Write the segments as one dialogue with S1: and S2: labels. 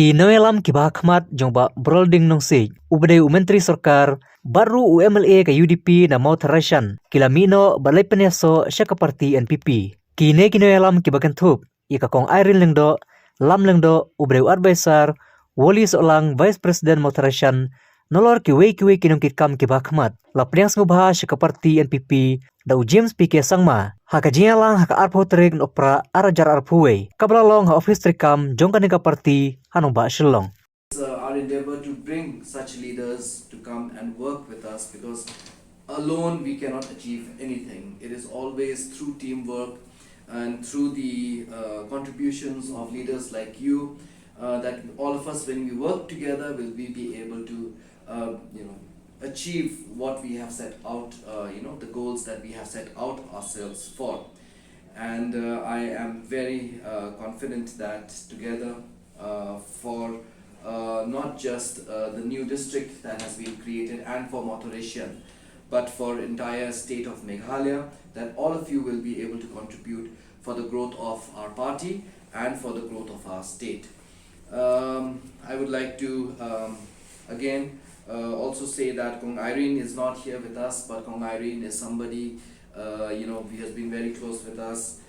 S1: Ki noelam ki bahakmat jongba brolding nongsi ubde menteri sorkar baru UMLA ke UDP na mau terasyan kilamino balai peneso syaka parti NPP. Kine noelam ki bakantup ika kong Irene lengdo lam lengdo ubde advisor wali seorang vice president mau terasyan nolor kiwe kinong kitkam ki bahakmat la priang ngubah syaka parti NPP da James PK Sangma haka jingalang haka arpo terik opera arajar arpuwe kablalong ha office trikam jongkanika parti hanong ba shilong.
S2: Our endeavor to bring such leaders to come and work with us, because alone we cannot achieve anything. It is always through teamwork and through the contributions of leaders like you that all of us, when we work together, will we be able to achieve what we have set out, the goals that we have set out ourselves for. And I am very confident that together for not just the new district that has been created and for Motoration, but for entire state of Meghalaya, that all of you will be able to contribute for the growth of our party and for the growth of our state. I would like to again also say that Kong Irene is not here with us, but Kong Irene is somebody he has been very close with us.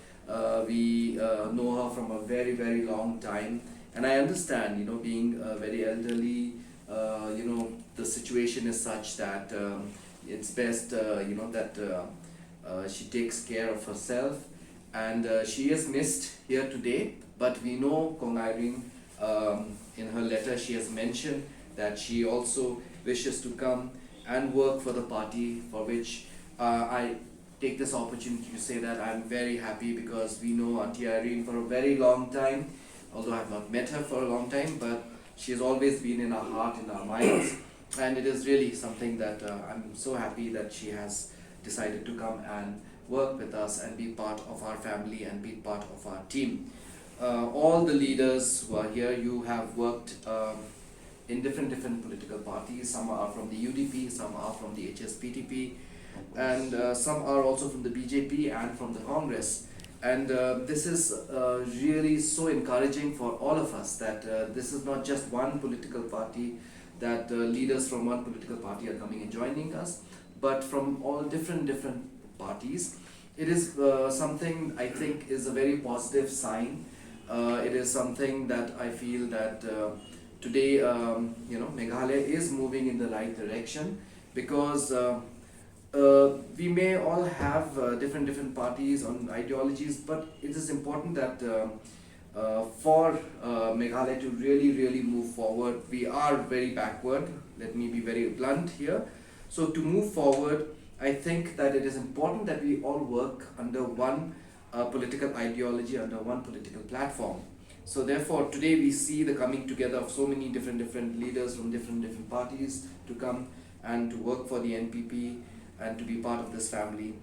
S2: We know her from a very, very long time, and I understand, being very elderly, the situation is such that it's best, that she takes care of herself, and she is missed here today. But we know Kong Irene, in her letter, she has mentioned that she also wishes to come and work for the party, for which I take this opportunity to say that I'm very happy, because we know Auntie Irene for a very long time, although I have not met her for a long time, but she has always been in our heart, in our minds, and it is really something that I'm so happy that she has decided to come and work with us and be part of our family and be part of our team. All the leaders who are here, you have worked in different political parties. Some are from the UDP, some are from the HSPTP, and some are also from the BJP and from the Congress. And this is really so encouraging for all of us, that this is not just one political party, that leaders from one political party are coming and joining us, but from all different parties. It is something I think is a very positive sign. It is something that I feel that today, Meghalaya is moving in the right direction, because we may all have different parties on ideologies, but it is important that for Meghalaya to really move forward, we are very backward. Let me be very blunt here. So to move forward, I think that it is important that we all work under one political ideology, under one political platform. So therefore, today we see the coming together of so many different leaders from different parties to come and to work for the NPP and to be part of this family.